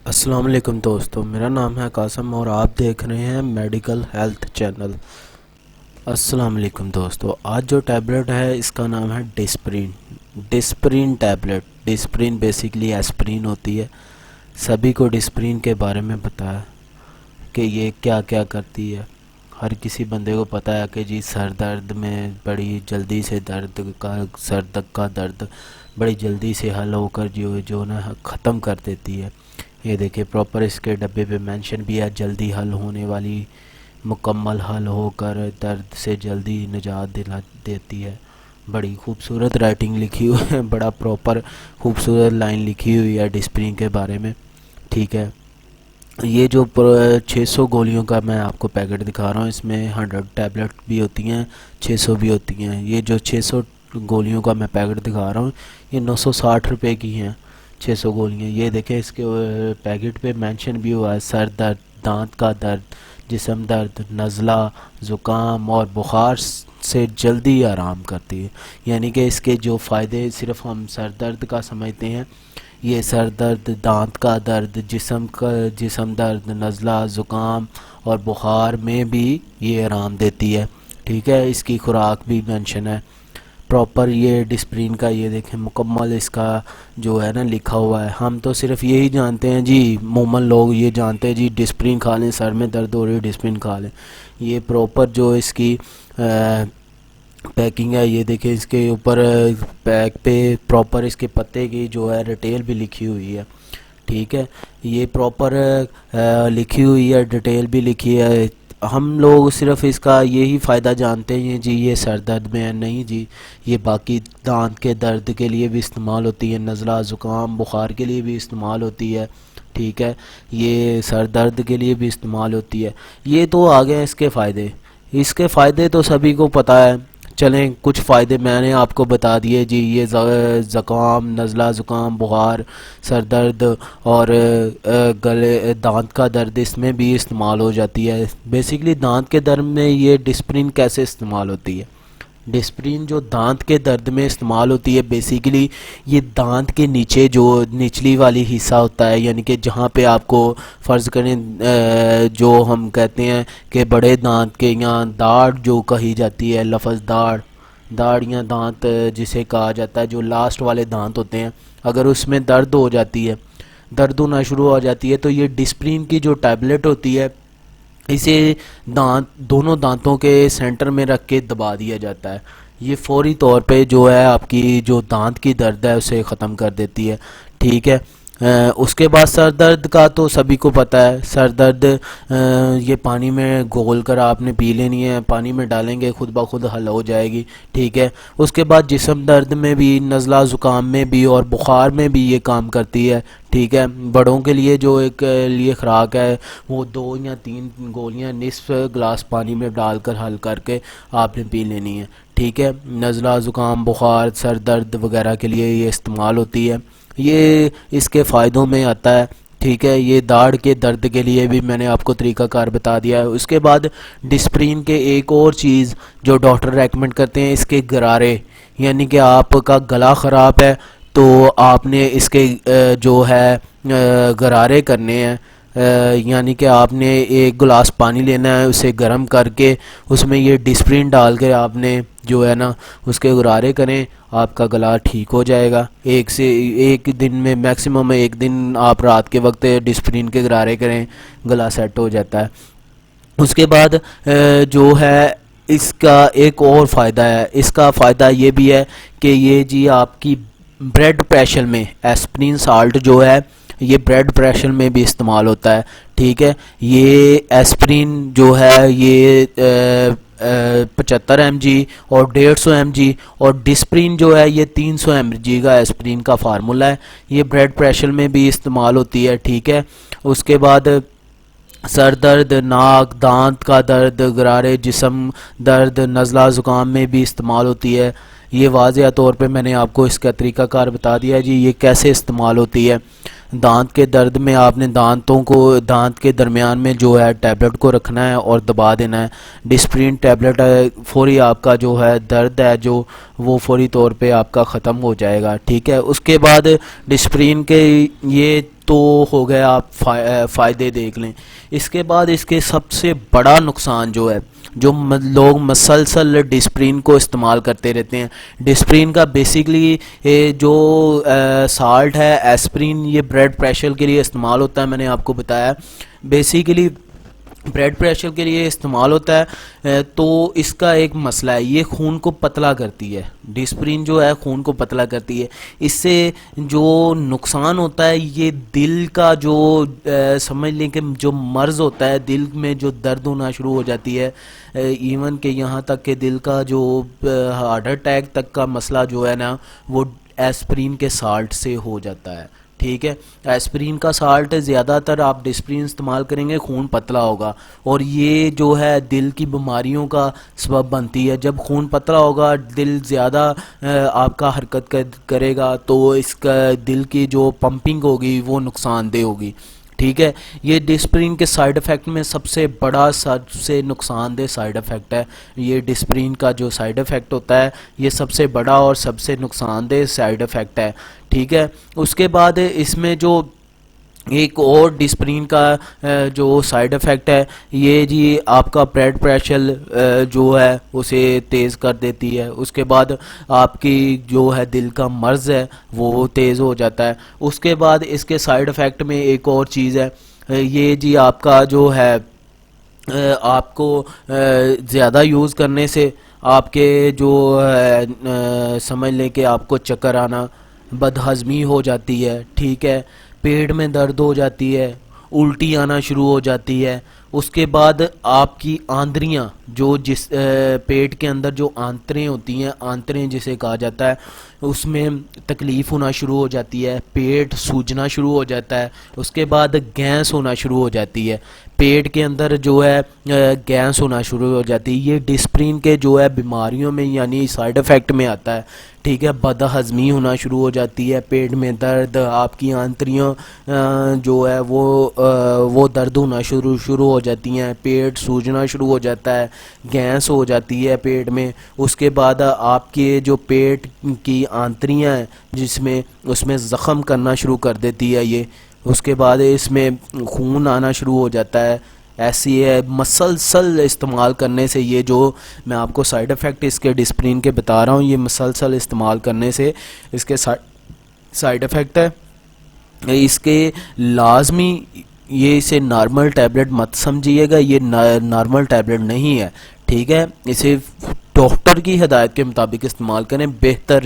अस्सलाम वालेकुम दोस्तों, मेरा नाम है कासम और आप देख रहे हैं मेडिकल हेल्थ चैनल। अस्सलाम वालेकुम दोस्तों, आज जो टैबलेट है इसका नाम है Disprin. Disprin tablet, Disprin basically aspirin होती है। सभी को डिस्प्रिन के बारे में पता है कि ये क्या क्या करती है। हर किसी बंदे को पता है कि जी सर दर्द में बड़ी जल्दी से सर का दर्द बड़ी जल्दी से हल होकर जो ना ख़त्म कर देती है। ये देखिए प्रॉपर इसके डब्बे पे मेंशन भी है, जल्दी हल होने वाली, मुकम्मल हल होकर दर्द से जल्दी निजात दिला देती है। बड़ी खूबसूरत राइटिंग लिखी हुई है, बड़ा प्रॉपर खूबसूरत लाइन लिखी हुई है डिस्प्रिन के बारे में। ठीक है, ये जो 600 गोलियों का मैं आपको पैकेट दिखा रहा हूँ, इसमें 100 टैबलेट भी होती हैं, 600 भी होती हैं। ये जो 600 गोलियों का मैं पैकेट दिखा रहा हूँ ये 960 रुपये की हैं 600 गोलियाँ। ये देखें इसके पैकेट पे मेंशन भी हुआ है, सर दर्द, दांत का दर्द, जिस्म दर्द, नज़ला, ज़ुकाम और बुखार से जल्दी आराम करती है। यानी कि इसके जो फ़ायदे सिर्फ हम सर दर्द का समझते हैं, ये सर दर्द, दांत का दर्द, जिस्म दर्द, नज़ला, ज़ुकाम और बुखार में भी ये आराम देती है। ठीक है, इसकी खुराक भी मेंशन है प्रॉपर। ये डिस्प्रिन का ये देखें मुकम्मल इसका जो है ना लिखा हुआ है। हम तो सिर्फ यही जानते हैं जी, मोमन लोग ये जानते हैं जी डिस्प्रिन खा लें, सर में दर्द हो रही है डिस्प्रिन खा लें। ये प्रॉपर जो इसकी पैकिंग है, ये देखें इसके ऊपर पैक पे प्रॉपर इसके पत्ते की जो है डिटेल भी लिखी हुई है। ठीक है, ये प्रॉपर लिखी हुई है, डिटेल भी लिखी है। हम लोग सिर्फ इसका यही फ़ायदा जानते हैं जी ये सर दर्द में है, नहीं जी, ये बाकी दांत के दर्द के लिए भी इस्तेमाल होती है, नज़ला, ज़ुकाम, बुखार के लिए भी इस्तेमाल होती है। ठीक है, ये सर दर्द के लिए भी इस्तेमाल होती है। ये तो आ गए इसके फ़ायदे। इसके फ़ायदे तो सभी को पता है, चलें कुछ फ़ायदे मैंने आपको बता दिए जी। ये ज़ुकाम, नज़ला, ज़ुकाम, बुखार, सर दर्द और गले दांत का दर्द इसमें भी इस्तेमाल हो जाती है। बेसिकली दांत के दर्द में ये डिस्प्रिन कैसे इस्तेमाल होती है? डिस्प्रिन जो दांत के दर्द में इस्तेमाल होती है, बेसिकली ये दांत के नीचे जो निचली वाली हिस्सा होता है, यानी कि जहाँ पे आपको फ़र्ज़ करें जो हम कहते हैं कि बड़े दांत के यहाँ दाढ़ जो कही जाती है, लफ्ज़ दाढ़, दाढ़ या दांत जिसे कहा जाता है, जो लास्ट वाले दांत होते हैं, अगर उसमें दर्द हो जाती है, दर्द होना शुरू हो जाती है, तो ये डिस्प्रिन की जो टैबलेट होती है इसे दोनों दांतों के सेंटर में रख के दबा दिया जाता है। ये फौरी तौर पे जो है आपकी जो दांत की दर्द है उसे ख़त्म कर देती है। ठीक है, उसके बाद सर दर्द का तो सभी को पता है। सर दर्द ये पानी में घोल कर आपने पी लेनी है, पानी में डालेंगे खुद ब खुद हल हो जाएगी। ठीक है, उसके बाद जिस्म दर्द में भी, नज़ला ज़ुकाम में भी और बुखार में भी ये काम करती है। ठीक है, बड़ों के लिए जो एक लिए खुराक है वो 2 या 3 गोलियां निस्फ गिलास पानी में डालकर हल करके आपने पी लेनी है। ठीक है, नज़ला ज़ुकाम, बुखार, सर दर्द वगैरह के लिए ये इस्तेमाल होती है। ये इसके फ़ायदों में आता है। ठीक है, ये दाढ़ के दर्द के लिए भी मैंने आपको तरीक़ाकार बता दिया है। उसके बाद डिस्प्रिन के एक और चीज़ जो डॉक्टर रेकमेंड करते हैं, इसके गरारे, यानी कि आपका गला ख़राब है तो आपने इसके जो है गरारे करने हैं। यानी कि आपने एक गिलास पानी लेना है, उसे गर्म करके उसमें ये डिस्प्रिन डाल के आपने जो है ना उसके गरारे करें, आपका गला ठीक हो जाएगा। एक दिन में मैक्सिमम एक दिन आप रात के वक्त डिस्प्रिन के गरारे करें, गला सेट हो जाता है। उसके बाद जो है इसका एक और फ़ायदा है। इसका फ़ायदा ये भी है कि ये जी आपकी ब्लड प्रेशर में एस्प्रिन साल्ट जो है ये ब्लड प्रेशर में भी इस्तेमाल होता है। ठीक है, ये एस्प्रिन जो है ये 75 mg और 150 mg और डिस्प्रिन जो है ये 300 mg का एस्प्रिन का फार्मूला है। ये ब्लड प्रेशर में भी इस्तेमाल होती है। ठीक है, उसके बाद सर दर्द, नाक, दांत का दर्द, गरारे, जिस्म दर्द, नज़ला ज़ुकाम में भी इस्तेमाल होती है। ये वाज़ेह तौर पे मैंने आपको इसका तरीक़ाकार बता दिया जी ये कैसे इस्तेमाल होती है। दांत के दर्द में आपने दांतों को, दांत के दरमियान में जो है टैबलेट को रखना है और दबा देना है। डिस्प्रिन टैबलेट फौरी आपका जो है दर्द है जो वो फौरी तौर पे आपका ख़त्म हो जाएगा। ठीक है, उसके बाद डिस्प्रिन के ये तो हो गया, आप फ़ायदे देख लें। इसके बाद इसके सबसे बड़ा नुकसान जो है, जो लोग मसलसल डिस्प्रिन को इस्तेमाल करते रहते हैं। डिस्प्रिन का बेसिकली जो साल्ट है एस्प्रिन, ये ब्लड प्रेशर के लिए इस्तेमाल होता है। मैंने आपको बताया बेसिकली ब्लड प्रेशर के लिए इस्तेमाल होता है। तो इसका एक मसला है, ये खून को पतला करती है। डिस्प्रिन जो है खून को पतला करती है। इससे जो नुकसान होता है, ये दिल का जो समझ लें कि जो मर्ज़ होता है, दिल में जो दर्द होना शुरू हो जाती है, इवन के यहाँ तक कि दिल का जो हार्ट अटैक तक का मसला जो है ना, वो एस्प्रिन के साल्ट से हो जाता है। ठीक है, एस्प्रिन का साल्ट ज़्यादातर आप डिस्प्रिन इस्तेमाल करेंगे, खून पतला होगा, और ये जो है दिल की बीमारियों का सबब बनती है। जब खून पतला होगा, दिल ज़्यादा आपका हरकत करेगा, तो इसका दिल की जो पंपिंग होगी वो नुकसानदेह होगी। ठीक है, ये डिस्प्रिन के साइड इफ़ेक्ट में सबसे बड़ा, सबसे नुकसानदेह साइड इफ़ेक्ट है। ये डिस्प्रिन का जो साइड इफ़ेक्ट होता है, ये सबसे बड़ा और सबसे नुकसानदेह साइड इफ़ेक्ट है। ठीक है, उसके बाद इसमें जो एक और डिस्प्रिन का जो साइड इफ़ेक्ट है, ये जी आपका ब्लड प्रेशर जो है उसे तेज़ कर देती है। उसके बाद आपकी जो है दिल का मर्ज़ है वो तेज़ हो जाता है। उसके बाद इसके साइड इफ़ेक्ट में एक और चीज़ है, ये जी आपका जो है आपको ज़्यादा यूज़ करने से आपके जो समझ लें कि आपको चक्कर आना, बदहज़मी हो जाती है। ठीक है, पेट में दर्द हो जाती है, उल्टी आना शुरू हो जाती है। उसके बाद आपकी आंतड़ियाँ, जो जिस पेट के अंदर जो आंतरें होती हैं, आंतरें जिसे कहा जाता है, उसमें तकलीफ़ होना शुरू हो जाती है, पेट सूजना शुरू हो जाता है। उसके बाद गैस होना शुरू हो जाती है, पेट के अंदर जो है गैस होना शुरू हो जाती है। ये डिस्प्रिन के जो है बीमारियों में यानी साइड इफ़ेक्ट में आता है। ठीक है, बदहज़मी होना शुरू हो जाती है, पेट में दर्द, आपकी आंतड़ियाँ जो है वो दर्द होना शुरू हो जाती हैं, पेट सूजना शुरू हो जाता है, गैस हो जाती है पेट में। उसके बाद आपके जो पेट की आंतड़ियाँ हैं जिसमें, उसमें ज़ख़म करना शुरू कर देती है ये। उसके बाद इसमें खून आना शुरू हो जाता है। ऐसी है, मसलसल इस्तेमाल करने से, ये जो मैं आपको साइड इफ़ेक्ट इसके डिस्प्रिन के बता रहा हूँ, ये मसलसल इस्तेमाल करने से इसके साइड इफ़ेक्ट है। इसके लाजमी, ये इसे नॉर्मल टैबलेट मत समझिएगा, ये नॉर्मल टैबलेट नहीं है। ठीक है, इसे डॉक्टर की हिदायत के मुताबिक इस्तेमाल करें। बेहतर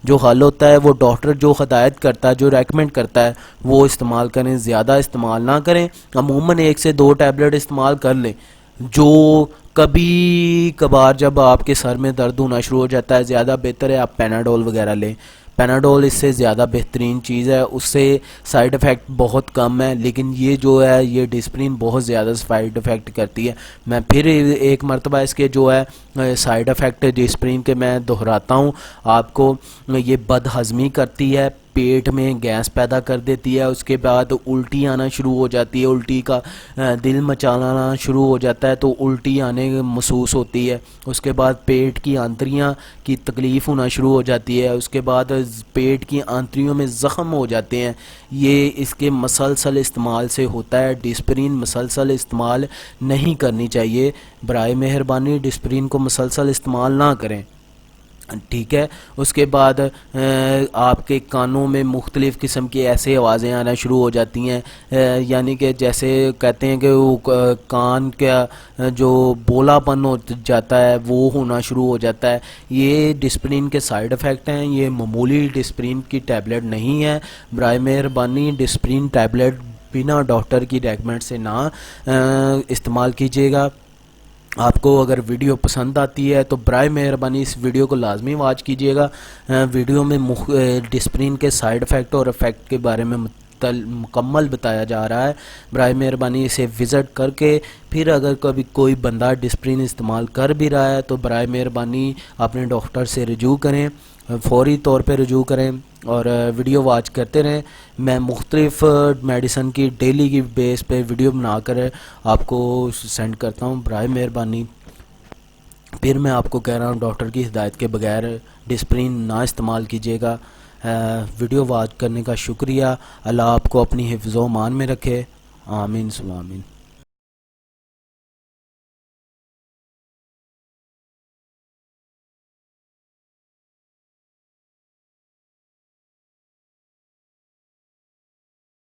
जो हल होता है वो डॉक्टर जो हिदायत करता है, जो रेकमेंड करता है, वो इस्तेमाल करें, ज़्यादा इस्तेमाल ना करें। अमूमन 1 से 2 टैबलेट इस्तेमाल कर लें। जो कभी कभार जब आपके सर में दर्द होना शुरू हो जाता है, ज़्यादा बेहतर है आप पैनाडोल वगैरह लें। पैनाडोल इससे ज़्यादा बेहतरीन चीज़ है, उससे साइड इफ़ेक्ट बहुत कम है, लेकिन ये जो है ये डिस्प्रिन बहुत ज़्यादा साइड इफ़ेक्ट करती है। मैं फिर एक मरतबा इसके जो है साइड इफ़ेक्ट डिस्प्रिन के मैं दोहराता हूँ आपको। ये बदहज़मी करती है, पेट में गैस पैदा कर देती है। उसके बाद उल्टी आना शुरू हो जाती है, उल्टी का दिल मचाना शुरू हो जाता है, तो उल्टी आने महसूस होती है। उसके बाद पेट की आंतड़ियाँ की तकलीफ़ होना शुरू हो जाती है। उसके बाद पेट की आंतड़ियों में ज़ख़म हो जाते हैं। ये इसके मसलसल इस्तेमाल से होता है। डिस्प्रिन मसलसल इस्तेमाल नहीं करनी चाहिए। बराए मेहरबानी डिस्प्रिन को मसलसल इस्तेमाल ना करें। ठीक है, उसके बाद आपके कानों में मुख्तलिफ़ किस्म की ऐसे आवाज़ें आना शुरू हो जाती हैं, यानी कि जैसे कहते हैं कि वो कान का जो बोलापन हो जाता है वो होना शुरू हो जाता है। ये डिस्प्रिन के साइड इफ़ेक्ट हैं, ये मामूली डिस्प्रिन की टैबलेट नहीं है। बराए मेहरबानी डिस्प्रिन टैबलेट बिना डॉक्टर की रेकमेंड से ना इस्तेमाल कीजिएगा। आपको अगर वीडियो पसंद आती है तो बराए मेहरबानी इस वीडियो को लाजमी वॉच कीजिएगा। वीडियो में डिस्प्रिन के साइड इफ़ेक्ट और इफ़ेक्ट के बारे में मुकम्मल बताया जा रहा है। बराए मेहरबानी इसे विज़िट करके फिर अगर कभी कोई बंदा डिस्प्रिन इस्तेमाल कर भी रहा है तो बराए मेहरबानी अपने डॉक्टर से रजू करें, फौरी तौर पे रजू करें और वीडियो वॉच करते रहें। मैं मुख्तलिफ़ मेडिसन की डेली की बेस पे वीडियो बनाकर आपको सेंड करता हूँ। बराए मेहरबानी फिर मैं आपको कह रहा हूँ, डॉक्टर की हिदायत के बगैर डिस्प्रिन ना इस्तेमाल कीजिएगा। वीडियो वॉच करने का शुक्रिया। अल्लाह आपको अपनी हिफ्ज़-ओ-मान में रखे। आमीन सुमा आमीन।